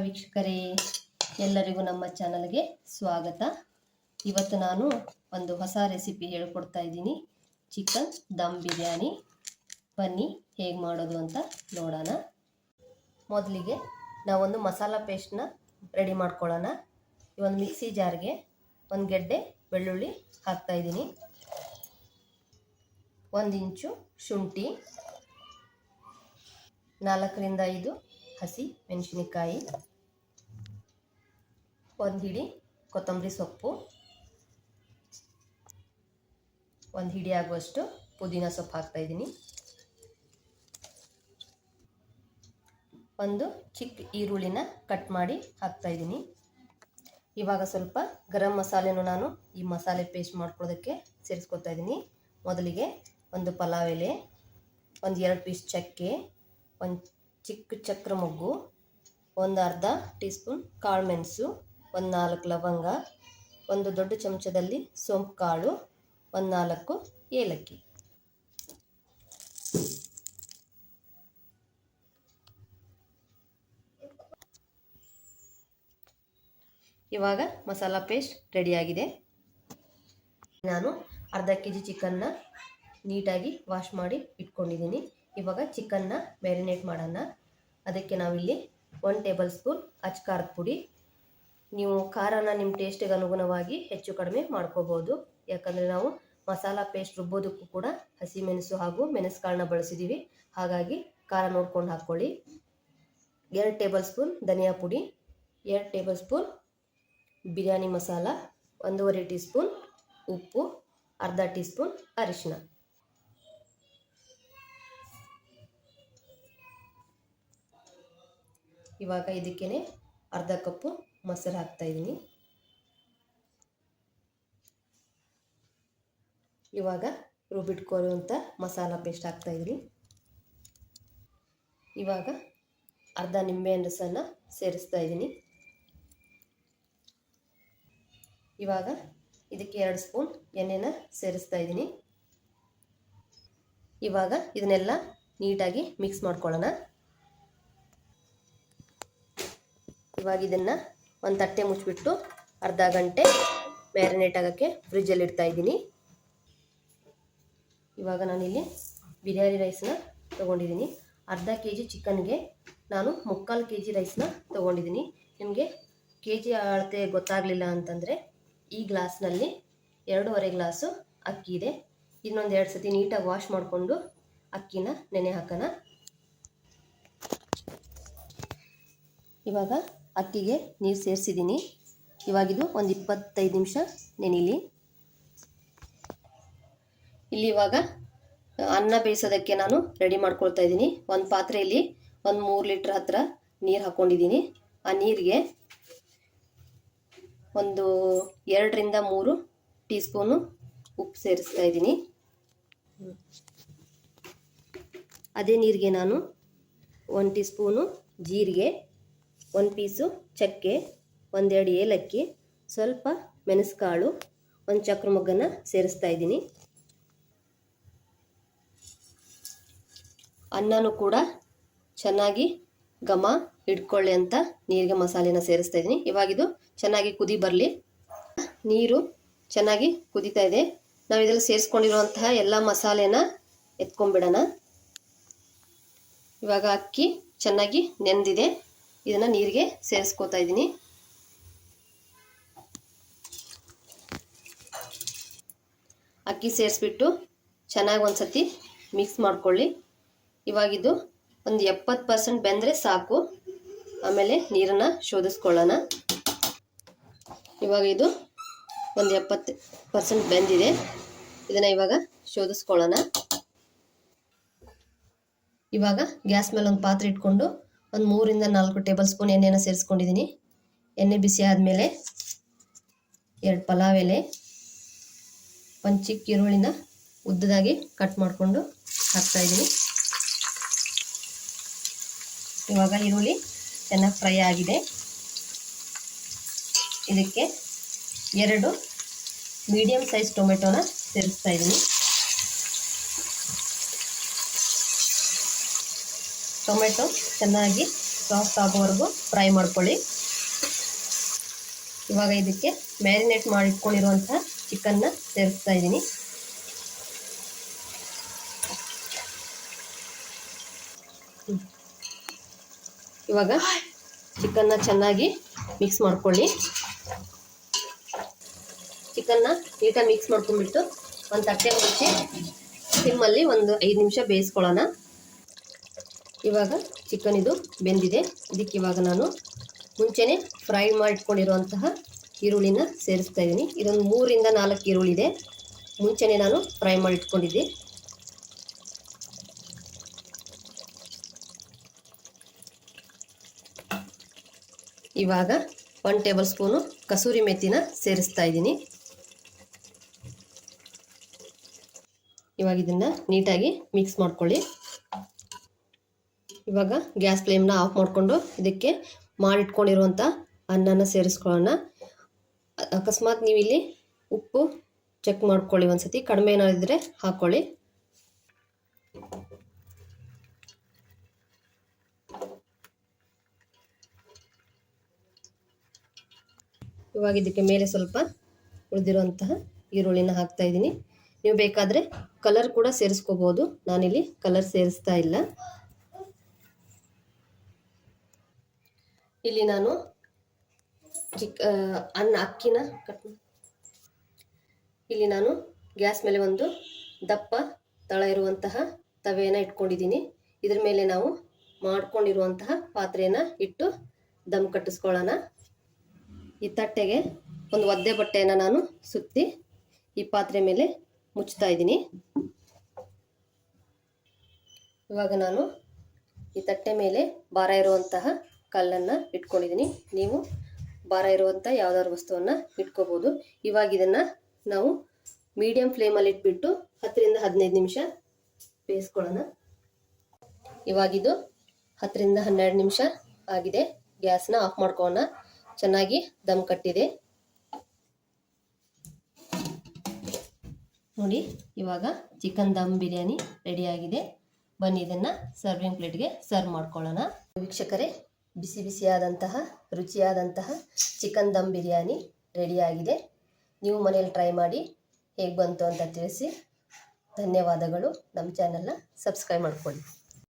ವೀಕ್ಷಕರೇ, ಎಲ್ಲರಿಗೂ ನಮ್ಮ ಚಾನಲ್ಗೆ ಸ್ವಾಗತ. ಇವತ್ತು ನಾನು ಒಂದು ಹೊಸ ರೆಸಿಪಿ ಹೇಳ್ಕೊಡ್ತಾ ಇದ್ದೀನಿ. ಚಿಕನ್ ದಮ್ ಬಿರಿಯಾನಿ. ಬನ್ನಿ ಹೇಗೆ ಮಾಡೋದು ಅಂತ ನೋಡೋಣ. ಮೊದಲಿಗೆ ನಾವೊಂದು ಮಸಾಲ ಪೇಸ್ಟ್ನ ರೆಡಿ ಮಾಡ್ಕೊಳ್ಳೋಣ. ಈ ಒಂದು ಮಿಕ್ಸಿ ಜಾರ್ಗೆ ಒಂದು ಗೆಡ್ಡೆ ಬೆಳ್ಳುಳ್ಳಿ ಹಾಕ್ತಾ ಇದ್ದೀನಿ, 1 ಇಂಚು ಶುಂಠಿ, 4 ರಿಂದ 5 ಹಸಿ ಮೆಣಸಿನಕಾಯಿ, 1 ಹಿಡಿ ಕೊತ್ತಂಬರಿ ಸೊಪ್ಪು, 1 ಹಿಡಿ ಆಗುವಷ್ಟು ಪುದೀನ ಸೊಪ್ಪು ಹಾಕ್ತಾ ಇದ್ದೀನಿ, ಒಂದು ಚಿಕ್ಕ ಈರುಳ್ಳಿನ ಕಟ್ ಮಾಡಿ ಹಾಕ್ತಾ ಇದ್ದೀನಿ. ಇವಾಗ ಸ್ವಲ್ಪ ಗರಂ ಮಸಾಲೆನೂ ನಾನು ಈ ಮಸಾಲೆ ಪೇಸ್ಟ್ ಮಾಡ್ಕೊಳ್ಳೋದಕ್ಕೆ ಸೇರಿಸ್ಕೊತಾ ಇದ್ದೀನಿ. ಮೊದಲಿಗೆ ಒಂದು ಪಲಾವ್ ಎಲೆ, ಒಂದು 2 ಪೀಸ್ ಚಕ್ಕೆ, ಒಂದು ಚಿಕ್ಕ ಚಕ್ರ ಮೊಗ್ಗು, ಒಂದು ಅರ್ಧ ಟೀ ಸ್ಪೂನ್ ಕಾಳು ಮೆಣಸು, ಒಂದು 4 ಲವಂಗ, ಒಂದು ದೊಡ್ಡ ಚಮಚದಲ್ಲಿ ಸೋಂಪು ಕಾಳು, ಒಂದು 4 ಏಲಕ್ಕಿ. ಇವಾಗ ಮಸಾಲ ಪೇಸ್ಟ್ ರೆಡಿಯಾಗಿದೆ. ನಾನು ಅರ್ಧ ಕೆಜಿ ಚಿಕನ್ನ ನೀಟಾಗಿ ವಾಶ್ ಮಾಡಿ ಇಟ್ಕೊಂಡಿದ್ದೀನಿ. ಇವಾಗ ಚಿಕನ್ನ ಮ್ಯಾರಿನೇಟ್ ಮಾಡೋಣ. ಅದಕ್ಕೆ ನಾವಿಲ್ಲಿ 1 ಟೇಬಲ್ ಸ್ಪೂನ್ ಅಚ್ಕಾರದ ಪುಡಿ. ನೀವು ಖಾರನ ನಿಮ್ಮ ಟೇಸ್ಟಿಗೆ ಅನುಗುಣವಾಗಿ ಹೆಚ್ಚು ಕಡಿಮೆ ಮಾಡ್ಕೋಬೋದು. ಯಾಕಂದರೆ ನಾವು ಮಸಾಲ ಪೇಸ್ಟ್ ರುಬ್ಬೋದಕ್ಕೂ ಕೂಡ ಹಸಿಮೆಣಸು ಹಾಗೂ ಮೆಣಸುಕಾಳನ್ನ ಬಳಸಿದ್ದೀವಿ. ಹಾಗಾಗಿ ಖಾರ ನೋಡ್ಕೊಂಡು ಹಾಕ್ಕೊಳ್ಳಿ. 2 ಟೇಬಲ್ ಸ್ಪೂನ್ ಧನಿಯಾ ಪುಡಿ, 2 table spoon biryani masala, 1.5 tea spoon ಉಪ್ಪು, ಅರ್ಧ ಟೀ ಸ್ಪೂನ್ ಅರಿಶಿನ. ಇವಾಗ ಇದಕ್ಕೇನೆ ಅರ್ಧ ಕಪ್ಪು ಮೊಸರು ಹಾಕ್ತಾ ಇದ್ದೀನಿ. ಇವಾಗ ರುಬ್ಬಿಟ್ಕೊಳ್ಳುವಂಥ ಮಸಾಲ ಪೇಸ್ಟ್ ಹಾಕ್ತಾ ಇದ್ದೀನಿ. ಇವಾಗ ಅರ್ಧ ನಿಂಬೆಹಣ್ಣು ರಸನ ಸೇರಿಸ್ತಾ ಇದ್ದೀನಿ. ಇವಾಗ ಇದಕ್ಕೆ 2 ಸ್ಪೂನ್ ಎಣ್ಣೆನ ಸೇರಿಸ್ತಾ ಇದ್ದೀನಿ. ಇವಾಗ ಇದನ್ನೆಲ್ಲ ನೀಟಾಗಿ ಮಿಕ್ಸ್ ಮಾಡ್ಕೊಳ್ಳೋಣ. ಇವಾಗ ಇದನ್ನು ಒಂದು ತಟ್ಟೆ ಮುಚ್ಚಿಬಿಟ್ಟು ಅರ್ಧ ಗಂಟೆ ಮ್ಯಾರಿನೇಟ್ ಆಗೋಕ್ಕೆ ಫ್ರಿಜ್ಜಲ್ಲಿ ಇಡ್ತಾ ಇದ್ದೀನಿ. ಇವಾಗ ನಾನಿಲ್ಲಿ ಬಿರಿಯಾನಿ ರೈಸ್ನ ತೊಗೊಂಡಿದ್ದೀನಿ. ಅರ್ಧ ಕೆಜಿ ಚಿಕನ್ಗೆ ನಾನು 3/4 ಕೆಜಿ ರೈಸ್ನ ತೊಗೊಂಡಿದ್ದೀನಿ. ನಿಮಗೆ ಕೆಜಿ ಅಳತೆ ಗೊತ್ತಾಗಲಿಲ್ಲ ಅಂತಂದರೆ ಈ ಗ್ಲಾಸ್ನಲ್ಲಿ 2.5 ಗ್ಲಾಸು ಅಕ್ಕಿ ಇದೆ. ಇನ್ನೊಂದು 2 ಸತಿ ನೀಟಾಗಿ ವಾಶ್ ಮಾಡಿಕೊಂಡು ಅಕ್ಕಿನ ನೆನೆ ಹಾಕೋಣ. ಇವಾಗ ಅಕ್ಕಿಗೆ ನೀರು ಸೇರಿಸಿದ್ದೀನಿ. ಇವಾಗಿದು ಒಂದು 25 ನಿಮಿಷ ನೆನೆಯಲಿ. ಇಲ್ಲಿ ಇವಾಗ ಅನ್ನ ಬೇಯಿಸೋದಕ್ಕೆ ನಾನು ರೆಡಿ ಮಾಡ್ಕೊಳ್ತಾ ಇದ್ದೀನಿ. ಒಂದು ಪಾತ್ರೆಯಲ್ಲಿ ಒಂದು 3 ಲೀಟ್ರ್ ಹತ್ರ ನೀರು ಹಾಕ್ಕೊಂಡಿದ್ದೀನಿ. ಆ ನೀರಿಗೆ ಒಂದು 2 ರಿಂದ 3 ಟೀ ಸ್ಪೂನು ಉಪ್ಪು ಸೇರಿಸ್ತಾ ಇದ್ದೀನಿ. ಅದೇ ನೀರಿಗೆ ನಾನು 1 ಟೀ ಸ್ಪೂನು ಜೀರಿಗೆ, 1 ಪೀಸು ಚಕ್ಕೆ, 1-2 ಏಲಕ್ಕಿ, ಸ್ವಲ್ಪ ಮೆಣಸುಕಾಳು, 1 ಚಕ್ರ ಮೊಗ್ಗನ್ನು ಸೇರಿಸ್ತಾ ಇದ್ದೀನಿ. ಅನ್ನನೂ ಕೂಡ ಚೆನ್ನಾಗಿ ಘಮ ಹಿಡ್ಕೊಳ್ಳಿ ಅಂತ ನೀರಿಗೆ ಮಸಾಲೆನ ಸೇರಿಸ್ತಾ ಇದ್ದೀನಿ. ಇವಾಗಿದು ಚೆನ್ನಾಗಿ ಕುದಿ ಬರಲಿ. ನೀರು ಚೆನ್ನಾಗಿ ಕುದೀತಾ ಇದೆ. ನಾವು ಇದರಲ್ಲಿ ಸೇರಿಸ್ಕೊಂಡಿರುವಂತಹ ಎಲ್ಲ ಮಸಾಲೆನ ಎತ್ಕೊಂಡ್ಬಿಡೋಣ. ಇವಾಗ ಅಕ್ಕಿ ಚೆನ್ನಾಗಿ ನೆಂದಿದೆ. ಇದನ್ನು ನೀರಿಗೆ ಸೇರಿಸ್ಕೋತಾ ಇದ್ದೀನಿ. ಅಕ್ಕಿ ಸೇರಿಸ್ಬಿಟ್ಟು ಚೆನ್ನಾಗಿ ಒಂದು ಸತಿ ಮಿಕ್ಸ್ ಮಾಡ್ಕೊಳ್ಳಿ. ಇವಾಗಿದು ಒಂದು 70% ಬೆಂದರೆ ಸಾಕು. ಆಮೇಲೆ ನೀರನ್ನು ಶೋಧಿಸ್ಕೊಳ್ಳೋಣ. ಇವಾಗ ಇದು ಒಂದು 70% ಬೆಂದಿದೆ. ಇದನ್ನು ಇವಾಗ ಶೋಧಿಸ್ಕೊಳ್ಳೋಣ. ಇವಾಗ ಗ್ಯಾಸ್ ಮೇಲೆ ಒಂದು ಪಾತ್ರೆ ಇಟ್ಕೊಂಡು ಒಂದು 3 ರಿಂದ 4 ಟೇಬಲ್ ಸ್ಪೂನ್ ಎಣ್ಣೆನ ಸೇರಿಸ್ಕೊಂಡಿದ್ದೀನಿ. ಎಣ್ಣೆ ಬಿಸಿ ಆದಮೇಲೆ 2 ಪಲಾವ್ ಎಲೆ, 1 ಚಿಕ್ಕ ಈರುಳ್ಳಿನ ಉದ್ದದಾಗಿ ಕಟ್ ಮಾಡಿಕೊಂಡು ಹಾಕ್ತಾ ಇದ್ದೀನಿ. ಇವಾಗ ಈರುಳ್ಳಿ ಚೆನ್ನಾಗಿ ಫ್ರೈ ಆಗಿದೆ. ಇದಕ್ಕೆ 2 ಮೀಡಿಯಂ ಸೈಜ್ ಟೊಮೆಟೊನ ಸೇರಿಸ್ತಾ ಇದ್ದೀನಿ. ಟೊಮೆಟೊ ಚೆನ್ನಾಗಿ ಸಾಫ್ಟ್ ಆಗೋವರೆಗೂ ಫ್ರೈ ಮಾಡ್ಕೊಳ್ಳಿ. ಇವಾಗ ಇದಕ್ಕೆ ಮ್ಯಾರಿನೇಟ್ ಮಾಡಿ ಇಟ್ಕೊಂಡಿರುವಂತಹ ಚಿಕನ್ನ ಸೇರಿಸ್ತಾ ಇದ್ದೀನಿ. ಇವಾಗ ಚಿಕನ್ನ ಚೆನ್ನಾಗಿ ಮಿಕ್ಸ್ ಮಾಡ್ಕೊಳ್ಳಿ. ಚಿಕನ್ನ ನೀಟಾಗಿ ಮಿಕ್ಸ್ ಮಾಡ್ಕೊಂಡ್ಬಿಟ್ಟು ಒಂದು ತಟ್ಟೆ ಮುಚ್ಚಿ ಸಿಮ್ಮಲ್ಲಿ ಒಂದು 5 ನಿಮಿಷ ಬೇಯಿಸ್ಕೊಳ್ಳೋಣ. ಇವಾಗ ಚಿಕನ್ ಇದು ಬೆಂದಿದೆ. ಇದಕ್ಕೆ ಇವಾಗ ನಾನು ಮುಂಚೆನೇ ಫ್ರೈ ಮಾಡಿಟ್ಕೊಂಡಿರುವಂತಹ ಈರುಳ್ಳಿನ ಸೇರಿಸ್ತಾ ಇದ್ದೀನಿ. ಇದೊಂದು 3 ರಿಂದ 4 ಈರುಳ್ಳಿ ಇದೆ, ಮುಂಚೆನೇ ನಾನು ಫ್ರೈ ಮಾಡಿಟ್ಕೊಂಡಿದ್ದೆ. ಇವಾಗ 1 ಟೇಬಲ್ ಸ್ಪೂನು ಕಸೂರಿ ಮೆಥಿನ ಸೇರಿಸ್ತಾ ಇದ್ದೀನಿ. ಇವಾಗ ಇದನ್ನು ನೀಟಾಗಿ ಮಿಕ್ಸ್ ಮಾಡ್ಕೊಳ್ಳಿ. ಇವಾಗ ಗ್ಯಾಸ್ ಫ್ಲೇಮ್ನ ಆಫ್ ಮಾಡಿಕೊಂಡು ಇದಕ್ಕೆ ಮಾಡಿಟ್ಕೊಂಡಿರುವಂಥ ಅನ್ನನ ಸೇರಿಸ್ಕೊಳ್ಳೋಣ. ಅಕಸ್ಮಾತ್ ನೀವು ಇಲ್ಲಿ ಉಪ್ಪು ಚೆಕ್ ಮಾಡ್ಕೊಳ್ಳಿ, ಒಂದ್ಸತಿ ಕಡಿಮೆ ಏನಾದಿದ್ರೆ ಹಾಕ್ಕೊಳ್ಳಿ. ಇವಾಗ ಇದಕ್ಕೆ ಮೇಲೆ ಸ್ವಲ್ಪ ಉಳಿದಿರುವಂತಹ ಈರುಳ್ಳಿನ ಹಾಕ್ತಾ ಇದ್ದೀನಿ. ನೀವು ಬೇಕಾದರೆ ಕಲರ್ ಕೂಡ ಸೇರಿಸ್ಕೋಬೋದು, ನಾನಿಲ್ಲಿ ಕಲರ್ ಸೇರಿಸ್ತಾ ಇಲ್ಲ. ಇಲ್ಲಿ ನಾನು ಅಕ್ಕಿನ ಇಲ್ಲಿ ನಾನು ಗ್ಯಾಸ್ ಮೇಲೆ ಒಂದು ದಪ್ಪ ತಳ ಇರುವಂತಹ ತವೆಯನ್ನು ಇಟ್ಕೊಂಡಿದ್ದೀನಿ. ಇದ್ರ ಮೇಲೆ ನಾವು ಮಾಡ್ಕೊಂಡಿರುವಂತಹ ಪಾತ್ರೆಯನ್ನು ಇಟ್ಟು ದಮ್ ಕಟ್ಟಿಸ್ಕೊಳ್ಳೋಣ. ಈ ತಟ್ಟೆಗೆ ಒಂದು ಒದ್ದೆ ಬಟ್ಟೆಯನ್ನು ನಾನು ಸುತ್ತಿ ಈ ಪಾತ್ರೆ ಮೇಲೆ ಮುಚ್ತಾ ಇದ್ದೀನಿ. ಇವಾಗ ನಾನು ಈ ತಟ್ಟೆ ಮೇಲೆ ಭಾರ ಇರುವಂತಹ ಕಲ್ಲನ್ನು ಇಟ್ಕೊಂಡಿದ್ದೀನಿ. ನೀವು ಭಾರ ಇರುವಂಥ ಯಾವ್ದಾದ್ರು ವಸ್ತುವನ್ನು ಇಟ್ಕೋಬೋದು. ಇವಾಗ ಇದನ್ನು ನಾವು ಮೀಡಿಯಂ ಫ್ಲೇಮಲ್ಲಿ ಇಟ್ಬಿಟ್ಟು 10 ರಿಂದ 15 ನಿಮಿಷ ಬೇಯಿಸ್ಕೊಳ್ಳೋಣ. ಇವಾಗಿದು 10 ರಿಂದ 12 ನಿಮಿಷ ಆಗಿದೆ. ಗ್ಯಾಸ್ನ ಆಫ್ ಮಾಡ್ಕೊಳ್ಳೋಣ. ಚೆನ್ನಾಗಿ ದಮ್ ಕಟ್ಟಿದೆ ನೋಡಿ. ಇವಾಗ ಚಿಕನ್ ದಮ್ ಬಿರಿಯಾನಿ ರೆಡಿಯಾಗಿದೆ. ಬನ್ನಿ ಇದನ್ನು ಸರ್ವಿಂಗ್ ಪ್ಲೇಟ್ಗೆ ಸರ್ವ್ ಮಾಡ್ಕೊಳ್ಳೋಣ. ವೀಕ್ಷಕರೇ, ಬಿಸಿ ಬಿಸಿಯಾದಂತಹ ರುಚಿಯಾದಂತಹ ಚಿಕನ್ ದಮ್ ಬಿರಿಯಾನಿ ರೆಡಿಯಾಗಿದೆ. ನೀವು ಮನೇಲಿ ಟ್ರೈ ಮಾಡಿ ಹೇಗೆ ಬಂತು ಅಂತ ತಿಳಿಸಿ. ಧನ್ಯವಾದಗಳು. ನಮ್ಮ ಚಾನಲ್ನ ಸಬ್ಸ್ಕ್ರೈಬ್ ಮಾಡ್ಕೊಳ್ಳಿ.